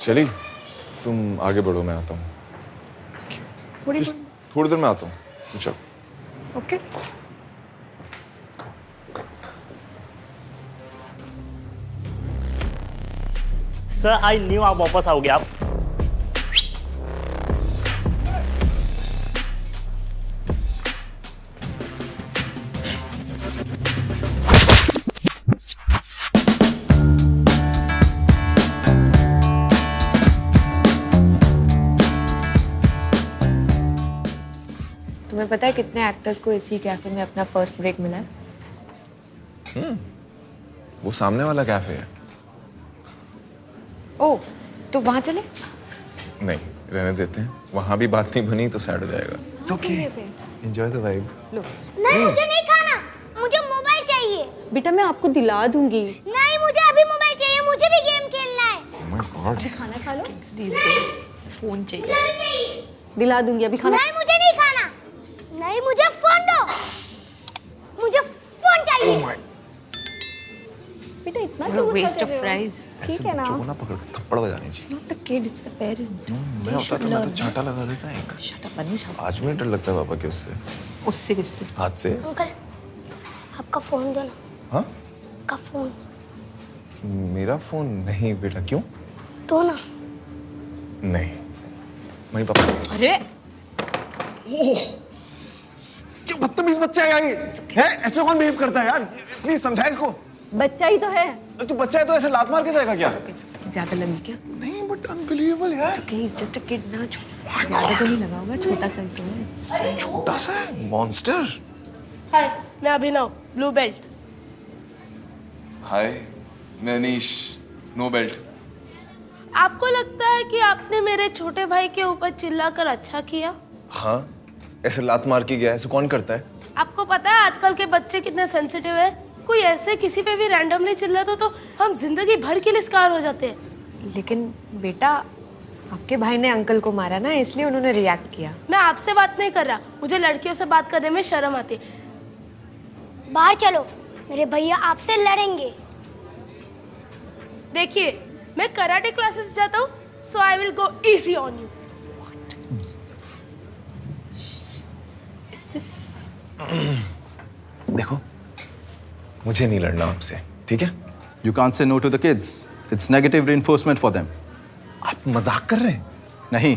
चली तुम आगे बढ़ो, मैं आता हूँ। थोड़ी देर में आता हूँ, तू चल। ओके। सर आई न्यू आप वापस आओगे आप। तुम्हें पता है कितने एक्टर्स को इसी कैफे में अपना फर्स्ट ब्रेक मिला है? वो सामने वाला कैफे है। ओह, तो वहां चले? नहीं, रहने देते हैं। वहां भी बात नहीं बनी तो सैड हो जाएगा। It's okay, enjoy the vibe. लो। नहीं मुझे नहीं खाना, मुझे मोबाइल चाहिए। बेटा मैं आपको दिला दूंगी। नहीं मुझे अभी मोबाइल चाहिए, मुझे भी गेम खेलना है। Oh my God. खाना खा लो। फोन चाहिए। मुझे भी चाहिए। दिला दूंगी अभी खाना। नहीं मुझे नहीं खाना। नहीं मुझे फोन दो। मुझे फोन चाहिए। ओह माय, बेटा इतना क्यों गुस्सा वेस्ट कर ऑफ रहे हो? फ्राइज। ठीक है ना। बच्चों को ना पकड़ के थप्पड़ बजानी चाहिए। It's not the kid, it's the parent. मैं होता तो मैं तो चांटा लगा देता एक। Shut up, Anush. आज में डर लगता है पापा के उससे। उससे किससे? हाथ से। अंकल आपका फोन दो ना। हाँ? आपका फोन मेरा फोन नहीं बेटा, क्यों? दो ना। नहीं, वही पापा। अरे क्या बदतमीज बच्चा है यार ये? है? ऐसे कौन बिहेव करता है यार? प्लीज समझा इसको। बच्चा ही तो है। तू बच्चा है तो ऐसे लात मार के जाएगा क्या? ज्यादा लगी क्या? नहीं बट अनबिलीवेबल यार। Okay, he's just a kid ना। ज्यादा तो नहीं लगा होगा, छोटा सा ही तो है। It's fine. छोटा सा है, मॉन्स्टर। हाय मैं अभिनव, ब्लू बेल्ट। हाय, मैं अनीश, नो बेल्ट। आपको लगता है कि आपने मेरे छोटे भाई के ऊपर चिल्लाकर अच्छा किया? हाँ, ऐसे लात मार के गया, ऐसे कौन करता है? आपको पता है आजकल के बच्चे कितने सेंसिटिव है? कोई ऐसे किसी पे भी रैंडमली चिल्लाता तो हम जिंदगी भर के लिए स्कार हो जाते हैं। लेकिन बेटा, आपके भाई ने अंकल को मारा ना, इसलिए उन्होंने रिएक्ट किया। मैं आपसे बात नहीं कर रहा, मुझे लड़कियों से बात करने में शर्म आती है। बाहर चलो, मेरे भैया आपसे लड़ेंगे। देखिए मैं कराटे क्लासेस जाता हूँ, so I will go easy on you. Is this? देखो, मुझे नहीं लड़ना आपसे, ठीक है? You can't say no to the kids. It's negative reinforcement for them. आप मजाक कर रहे हैं? नहीं,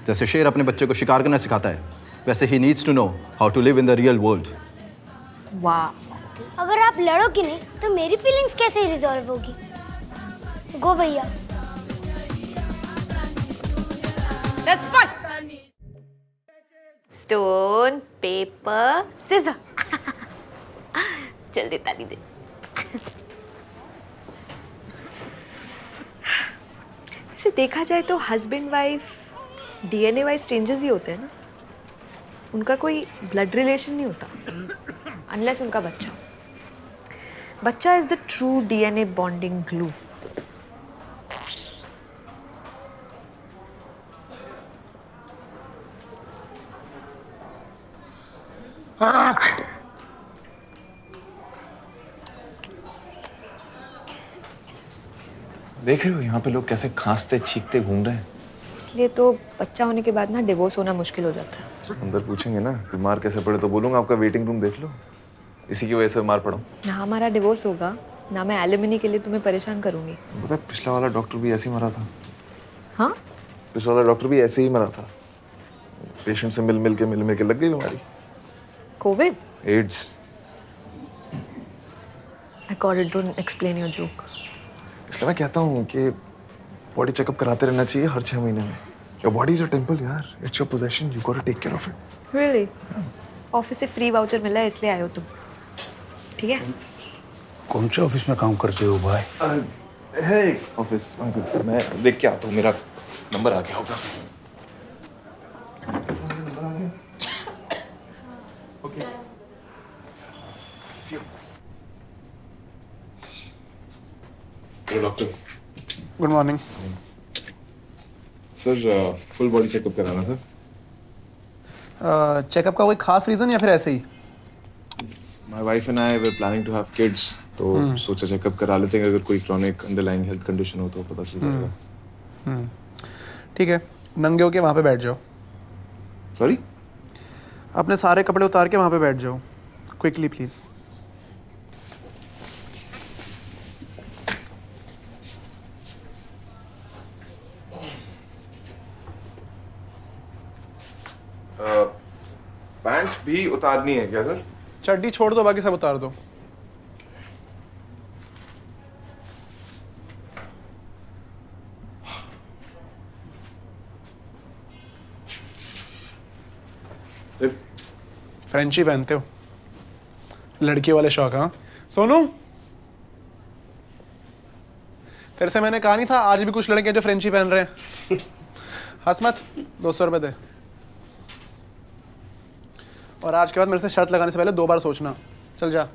जैसे शेर अपने बच्चे को शिकार करना सिखाता है, वैसे he needs to know how to live in the real world. वाह। अगर आप लड़ोगी नहीं तो मेरी फीलिंग्स कैसे रिजॉल्व होगी? गो भैया। That's fine. Stone paper scissor. जल्दी ताली दे। वैसे देखा जाए तो husband wife DNA wise strangers ही होते हैं ना। उनका कोई ब्लड रिलेशन नहीं होता अनलेस उनका बच्चा। बच्चा is the true DNA bonding glue. देख रहे हो यहाँ पे लोग कैसे खांसते छींकते घूम रहे हैं? इसलिए तो बच्चा होने के बाद ना डिवोर्स होना मुश्किल हो जाता है। अंदर पूछेंगे ना बीमार कैसे पड़े तो बोलूंगा आपका वेटिंग रूम देख लो, इसी की वजह से बीमार पड़ा हूँ। ना हमारा डिवोर्स होगा ना मैं एलिमनी के लिए तुम्हें परेशान करूंगी। पता है पिछला वाला डॉक्टर भी ऐसे ही मरा था। हाँ, पिछला वाला डॉक्टर भी ऐसे ही मरा था। पेशेंट से मिल मिल के लग गई बीमारी। Covid. AIDS. I got it, don't explain your joke. इसलिए मैं कहता हूँ कि बॉडी चेकअप कराते रहना चाहिए हर 6 महीने में। Your body is a temple यार, it's your possession, you got to take care of it. Really? Office से फ्री वाउचर मिला है इसलिए आए हो तुम, ठीक है? कौन से ऑफिस में काम करते हो भाई? है एक ऑफिस, मैं देख के आता हूँ, मेरा नंबर आ गया होगा। Okay, see you. Hello doctor. Good morning. Sir full body checkup कराना था। चेकअप का कोई खास रीजन या फिर ऐसे ही? My wife and I were planning to have kids, तो सोचा चेकअप करा लेते हैं, अगर कोई क्रॉनिक अंडरलाइंग हेल्थ कंडीशन हो तो पता चल जाएगा। ठीक है, नंगे होके वहाँ पे बैठ जाओ। सॉरी? अपने सारे कपड़े उतार के वहाँ पे बैठ जाओ, क्विकली प्लीज़। पैंट भी उतारनी है क्या सर? चड्डी छोड़ दो, बाकी सब उतार दो। फ्रेंची पहनते हो, लड़की वाले शौक। हाँ सोनू, तेरे से मैंने कहा नहीं था आज भी कुछ लड़के जो फ्रेंची पहन रहे हैं। हंस मत, 200 रुपये दे। और आज के बाद मेरे से शर्त लगाने से पहले 2 बार सोचना। चल जा।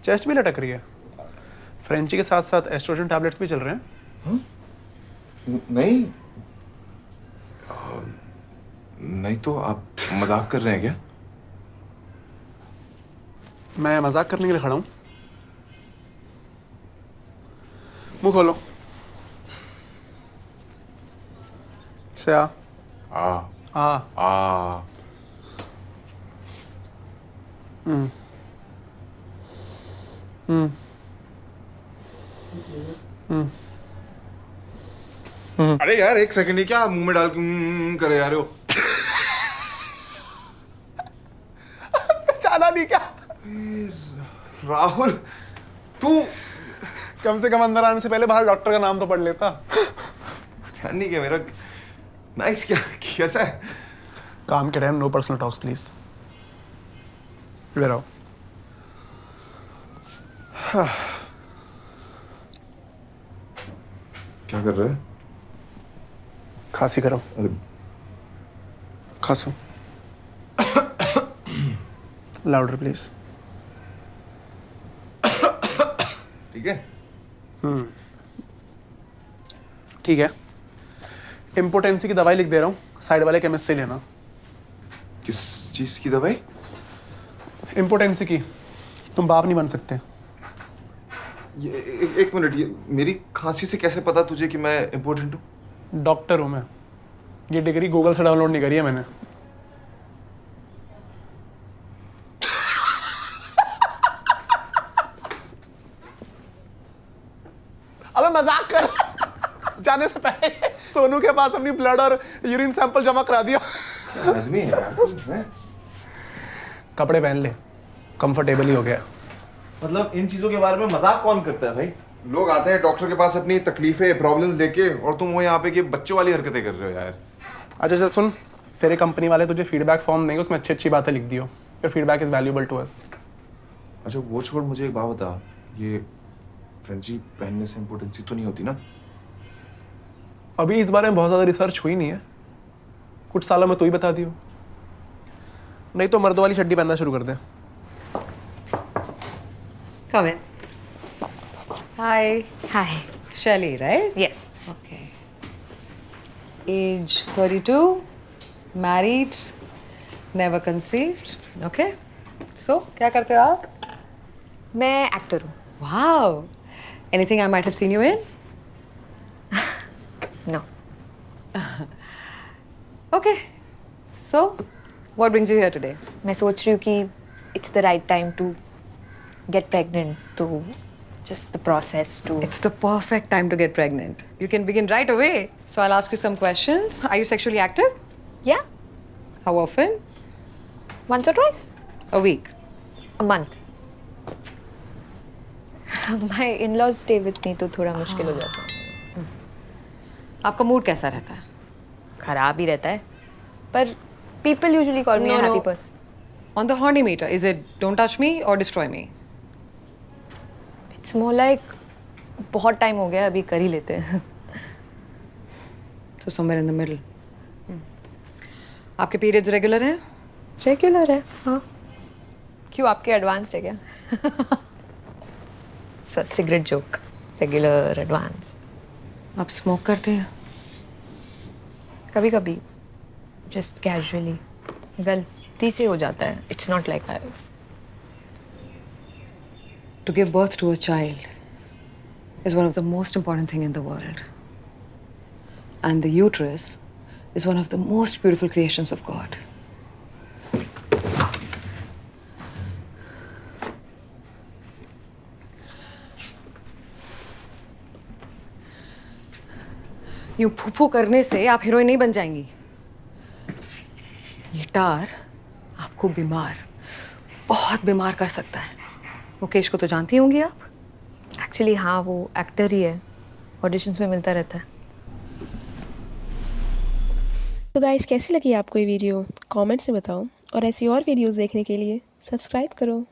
चेस्ट भी लटक रही है। फ्रेंची के साथ साथ एस्ट्रोजन टैबलेट्स भी चल रहे हैं। नहीं नहीं तो आप मजाक कर रहे हैं क्या? मैं मजाक करने के लिए खड़ा हूं। मुंह खोलो। से आ। आ। अरे यार एक सेकंड, ही क्या मुंह में डाल के करे जा रहे हो? पहचाना नहीं क्या? राहुल तू कम से कम अंदर आने से पहले बाहर डॉक्टर का नाम तो पढ़ लेता। ध्यान नहीं किया मेरा। नाइस, क्या कैसा है? काम के time no personal talks please. इधर आओ। क्या कर रहे हैं? खांसी करो। अरे खांसो। Louder please. ठीक है। ठीक है, इम्पोर्टेंसी की दवाई लिख दे रहा हूँ, साइड वाले केमिस्ट से लेना। किस चीज की दवाई? इम्पोर्टेंसी की। तुम बाप नहीं बन सकते। ये एक मिनट, ये मेरी खांसी से कैसे पता तुझे कि मैं इम्पोर्टेंट हूँ? डॉक्टर हूँ मैं। ये डिग्री गूगल से डाउनलोड नहीं करी है मैंने। अबे मजाक कर। जाने से पहले सोनू के पास अपनी ब्लड और यूरिन सैंपल जमा करा दिया। आदमी है यार। कपड़े पहन ले, कंफर्टेबल ही हो गया। मतलब इन चीजों के बारे में मजाक कौन करता है भाई? लोग आते हैं डॉक्टर के पास अपनी तकलीफें प्रॉब्लम लेके, और तुम वो यहाँ पे कि बच्चों वाली हरकतें कर रहे हो यार। अच्छा चल सुन, तेरे कंपनी वाले तुझे फीडबैक फॉर्म देंगे, उसमें अच्छी अच्छी बातें लिख दियो। Your feedback is valuable to us. अच्छा वो छोड़, मुझे एक बात बता, ये फ्रेंची पहनने से इम्पोर्टेंसी तो नहीं होती ना? अभी इस बारे में बहुत ज़्यादा रिसर्च हुई नहीं है, कुछ सालों में तू ही बता दियो। नहीं तो मर्दों वाली चड्डी पहनना शुरू कर दे। Come in. Hi. Hi. Shelly, right? Yes. Okay. Age 32, married, never conceived. Okay. So, क्या करते हो आप? मैं एक्टर हूँ। Wow. Anything I might have seen you in? No. Okay. So, what brings you here today? मैं सोच रही हूँ कि it's the right time to get pregnant, to just the process to. It's the perfect time to get pregnant. You can begin right away. So, I'll ask you some questions. Are you sexually active? Yeah. How often? Once or twice. A week. A month. My in-laws stay with me, तो थोड़ा मुश्किल हो जाता है। आपका mood कैसा रहता है? खराब ही रहता है, पर people usually call me a happy person. On the horny meter, is it don't touch me or destroy me? It's more like बहुत टाइम हो गया, अभी कर ही लेते हैं। So somewhere in the middle. आपके periods regular हैं? Regular है, हाँ। क्यों, आपके advanced है क्या? Cigarette joke. Regular, advanced. आप smoke करते हैं? कभी कभी, just casually. गलती से हो जाता है. It's not like I. To give birth to a child, is one of the most important thing in the world. And the uterus is one of the most beautiful creations of God. यूं फूफू करने से आप heroine नहीं बन जाएंगी। ये टार आपको बीमार, बहुत बीमार कर सकता है। मुकेश को तो जानती होंगी आप? एक्चुअली हाँ, वो एक्टर ही है, ऑडिशंस में मिलता रहता है। तो गाइस, कैसी लगी आपको ये वीडियो? कमेंट्स में बताओ और ऐसी और वीडियोस देखने के लिए सब्सक्राइब करो।